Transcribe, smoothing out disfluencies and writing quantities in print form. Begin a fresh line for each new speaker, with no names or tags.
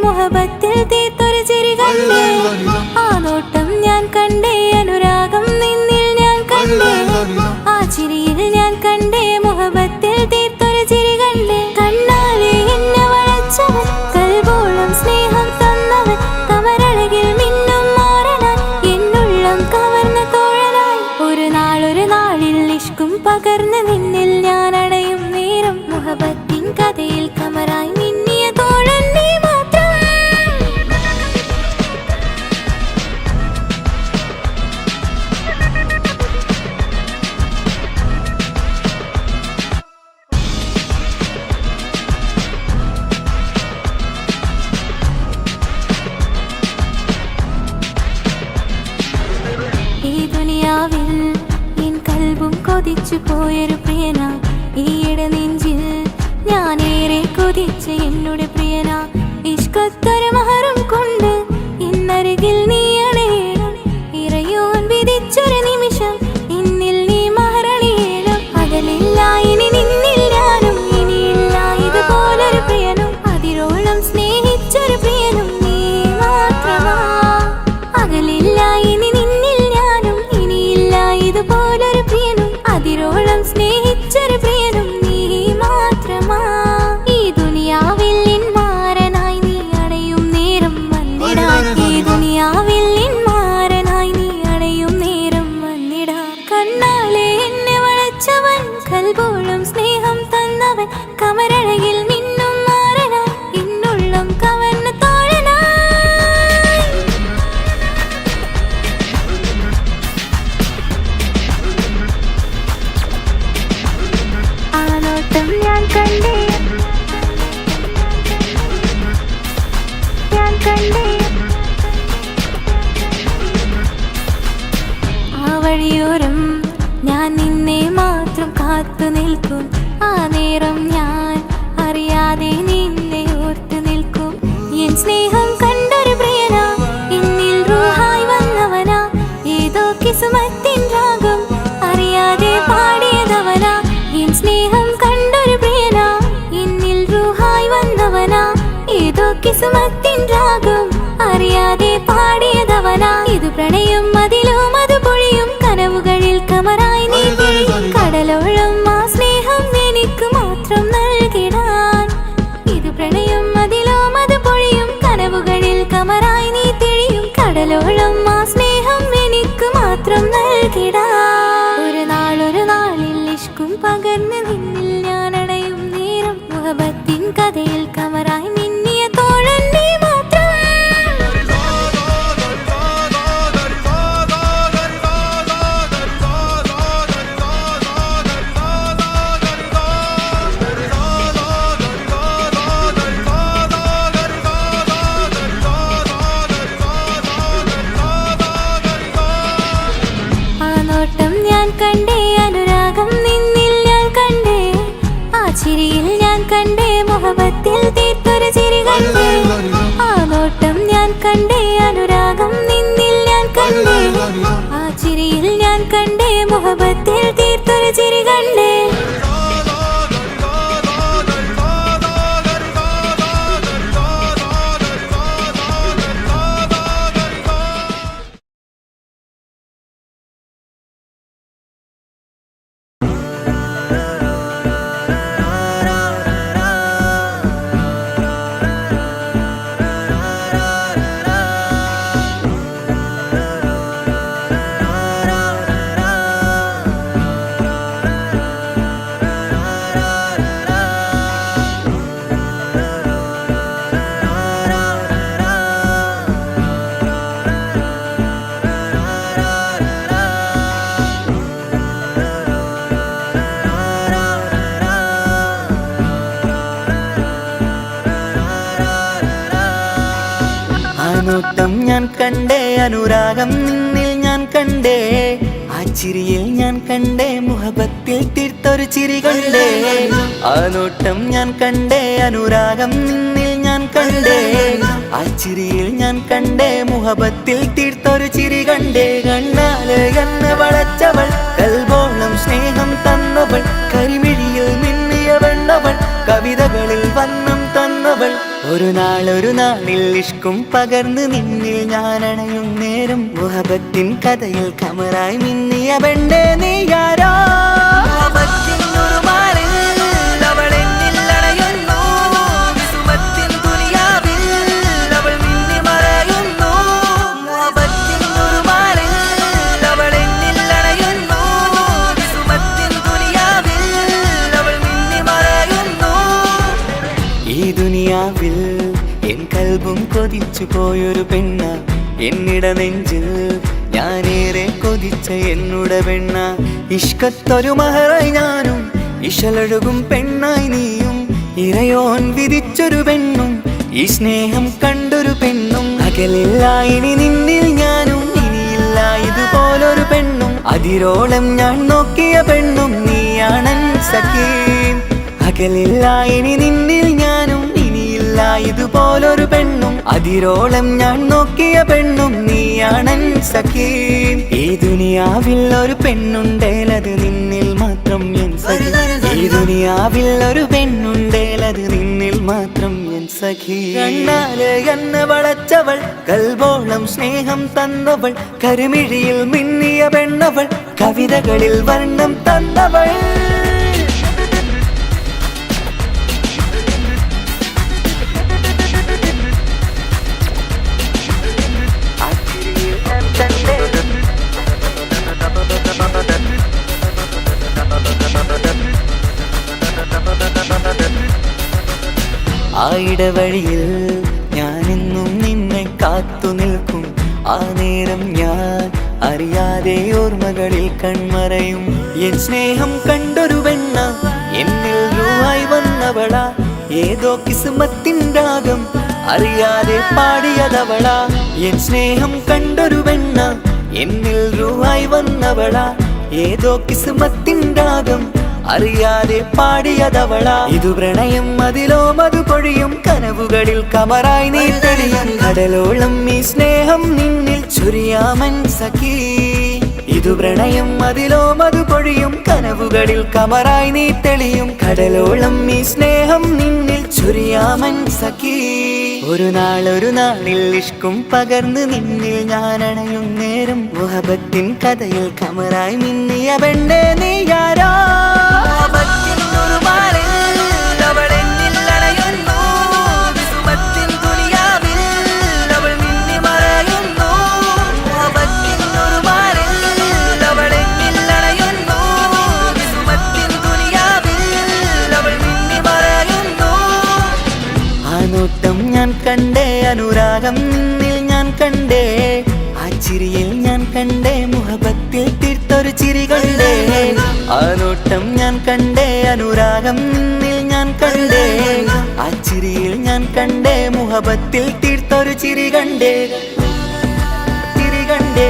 മുഹബത്തിൽ തീർത്തൊരു ചിരി കണ്ടേ, ആ നോട്ടം ഞാൻ കണ്ടേ, അനുരാഗം നിന്നിൽ ഞാൻ കണ്ടേ, ആ ചിരിയിൽ ഞാൻ കണ്ടേ, മുഹബത്തിൽ തീർത്തൊരു ചിരി കണ്ടേ. കണ്ണാലെ എന്നെ വളച്ചവൻ, കൽബോളം സ്നേഹം തന്നവൻ, കമരഴകിൽ മിന്നും മാറനായി, എന്നുള്ളം കവർന്ന തോഴനായി. ഒരു നാളിൽ ഇഷ്കും പകർന്ന് നിന്നിൽ ഞാൻ അടയും നേരം, മുഹബത്തിൻ കഥയിൽ കമറായി മിന്നിയ തോഴൻ നീ മാത്രം. ഈ ദുനിയാവിൽ എൻ കൽബും കൊതിച്ചു പോയൊരു പ്രിയന, ഈയിടെ നെഞ്ചിൽ ഞാനേറെ കൊതിച്ച എന്നുടെ പ്രിയന. ഇഷ്കത്തൊരു മഹറും കൊണ്ട് ഇന്നരികിൽ നീ അണയണം, ഇറയോൻ വിധിച്ചൊരു നിമിഷം ഇന്നിൽ നീ മഹറണിയേണം. അകലില്ല ഇനി നിന്നിൽ ഞാനും, ഇനിയില്ല ഇതുപോലൊരു പ്രിയനും, അതിരോളം സ്നേഹിച്ചൊരു പ്രിയനും നീ മാത്രമാ. അകലില്ല ഇനി നിന്നിൽ ഞാനും, ഇനിയില്ല ഇതുപോലൊരു പ്രിയനും, അതിരോളം സ്നേഹിച്ചൊരു പ്രിയനും നീ മാത്രമാ. ഈ ദുനിയാവിൽ നിൻ മാരനായി നീ അടയും നേരം വന്നിടാൻ, ഈ ദുനിയാവിൽ നിൻ മാരനായി നീ അടയും നേരം വന്നിടാൻ. കണ്ണാലെ എന്നെ വളച്ചവൻ, കൽബോളം സ്നേഹം തന്നവൻ, കമരഴകിൽ മിന്നും മാറനായി, എന്നുള്ളം കവർന്ന തോഴനായി. ആ നോട്ടം ഞാൻ കണ്ടേ, ഞാൻ കണ്ടേ, ആ വഴിയോരം ഞാൻ നിന്നെ മാത്രം കാത്തു നിൽക്കും, ആ നേരം ഞാൻ അറിയാതെ നിന്നെ ഓർത്തു നിൽക്കും. എൻ സ്നേഹം കണ്ടൊരു പ്രിയനാ, എന്നിൽ റൂഹായി വന്നവനാ, ഏതോ കിസ്മത്തിൻ രാഗം അറിയാതെ പാടിയതവനാ. എൻ സ്നേഹം കണ്ടൊരു പ്രിയനാ, എന്നിൽ റൂഹായി വന്നവനാ, ഏതോ കിസ്മത്തിൻ രാഗം അറിയാതെ പാടിയതവനാ. ഇത് പ്രണയം അതിലും അത് പൊഴിയും, കനവുകളിൽ കമറായി നീ തെളിയും, കടലോളം ആ സ്നേഹം എനിക്ക് മാത്രം നൽകിടാൻ. ഇത് പ്രണയം അതിലും അത് പൊഴിയും, കനവുകളിൽ കമറായി നീ തെളിയും, കടലോളം ആ സ്നേഹം എനിക്ക് മാത്രം നൽകിടാൻ. ഒരു നാളിൽ ഇഷ്കും പകർന്ന് നിന്നിൽ ഞാൻ അടയും നേരം, മുഹബത്തിൻ കഥയിൽ കമറായി മിന്നിയ തോഴൻ നീ മാത്രം. ആ നോട്ടം ഞാൻ കണ്ടേ, അനുരാഗം നിന്നിൽ ഞാൻ കണ്ടേ, ആ ചിരിയിൽ ഞാൻ കണ്ടേ, മുഹബത്തിൽ തീർത്തൊരു ചിരി കണ്ടേ. ആ നോട്ടം ഞാൻ കണ്ടേ, അനുരാഗം നിന്നിൽ ഞാൻ കണ്ടേ, ആ ചിരിയിൽ ഞാൻ കണ്ടേ, മുഹബത്തിൽ തീർത്തൊരു ചിരി കണ്ടേ.
നോട്ടം ഞാൻ കണ്ടേ, അനുരാഗം നിന്നിൽ ഞാൻ കണ്ടേ, ആ ചിരിയിൽ ഞാൻ കണ്ടേ, മുഹബത്തിൽ തീർത്തൊരു ചിരി കണ്ടേ. ആ നോട്ടം ഞാൻ കണ്ടേ, അനുരാഗം നിന്നിൽ ഞാൻ കണ്ടേ, ആ ചിരിയിൽ ഞാൻ കണ്ടേ, മുഹബത്തിൽ തീർത്തൊരു ചിരി കണ്ടേ. കണ്ണാല് എന്നെ വളച്ചവൾ, കൽബോളം സ്നേഹം തന്നവൾ, കരിമിഴിയിൽ മിന്നിയ വെണ്ണവൾ, കവിതകളിൽ വന്നം തന്നവൾ. ഒരു നാളിൽ ഇഷ്കും പകർന്ന് നിന്നിൽ ഞാൻ അണയും നേരം, മുഹബത്തിൻ കഥയിൽ കമറായി മിന്നിയ പെണ്ണേ നീയാരോ. ഈ ദുനിയാവിൽ എൻ കൽബും കൊതിച്ചു പോയൊരു പെണ്ണ, എന്നിട നെഞ്ചിൽ ഞാനേറെ കൊതിച്ച എന്നുട പെണ്ണ. ഇഷ്കത്തൊരു മഹറായി ഞാനും, ഇശലൊഴുകും പെണ്ണായി നീയും, ഇറയോൻ വിധിച്ചൊരു പെണ്ണും, ഈ സ്നേഹം കണ്ടൊരു പെണ്ണും. അകലില്ല ഇനി നിന്നിൽ ഞാനും, ഇനിയില്ല ഇതുപോലൊരു പെണ്ണും. അതിരോളം ഞാൻ നോക്കിയ പെണ്ണും നീയാണൻ സഖീ. അകലില്ല ഇനി നിന്നിൽ ഞാനും, ഇനിയില്ല ഇതുപോലൊരു പെണ്ണും. അതിരോളം ഞാൻ നോക്കിയ പെണ്ണും നീയാണൻ സഖീ. ഈ ദുനിയാവിൽ ഒരു പെണ്ണുണ്ടേലത് നിന്നിൽ മാത്രം എൻ സഖി. ഈ ദുനിയാവിൽ ഒരു പെണ്ണുണ്ടേലത് നിന്നിൽ മാത്രം എൻ സഖി. കണ്ണാല് എന്നെ വളച്ചവൾ, കൽബോളം സ്നേഹം തന്നവൾ, കരിമിഴിയിൽ മിന്നിയ പെണ്ണവൾ, കവിതകളിൽ വർണ്ണം തന്നവൾ. ആ ഇടവഴിയിൽ ഞാനെന്നും നിന്നെ കാത്തു നിൽക്കും, ആ നേരം ഞാൻ അറിയാതെ ഓർമ്മകളിൽ കൺമറയും. എൻ സ്നേഹം കണ്ടൊരു പെണ്ണ, എന്നിൽ രൂപായി വന്നവളാ, ഏതോ കിസ്മത്തിൻ രാഗം അറിയാതെ പാടിയതവളാ. എൻ സ്നേഹം കണ്ടൊരു പെണ്ണ, എന്നിൽ രൂപായി വന്നവളാ, ഏതോ കിസ്മത്തിൻ രാഗം അറിയാതെ പാടിയതവളാ. ഇതു പ്രണയം അതിലോ മധു പൊഴിയും, കനവുകളിൽ കമറായി നീ തെളിയും. കടലോളം ഈ സ്നേഹം നിന്നിൽ ചൊരിയാമൻ സഖീ. ഇതു പ്രണയം അതിലോ മധു പൊഴിയും, കനവുകളിൽ കമറായി നീ തെളിയും. കടലോളം ഈ സ്നേഹം നിന്നിൽ ചൊരിയാമൻ സഖീ. ഒരു നാളിൽ ഇഷ്കും പകർന്ന് നിന്നിൽ ഞാൻ അണയും നേരം, മുഹബത്തിൻ കഥയിൽ കമറായി മിന്നിയ പെണ്ണേ നീയാരോ. നോട്ടം ഞാൻ കണ്ടേ, അനുരാഗം നിന്നിൽ ഞാൻ കണ്ടേ, ആ ചിരിയിൽ ഞാൻ കണ്ടേ, മുഹബത്തിൽ തീർത്തൊരു ചിരി കണ്ടേ. ആ നോട്ടം ഞാൻ കണ്ടേ, അനുരാഗം നിന്നിൽ ഞാൻ കണ്ടേ, ആ ചിരിയിൽ ഞാൻ കണ്ടേ, മുഹബത്തിൽ തീർത്തൊരു ചിരി കണ്ടേ, ചിരി കണ്ടേ.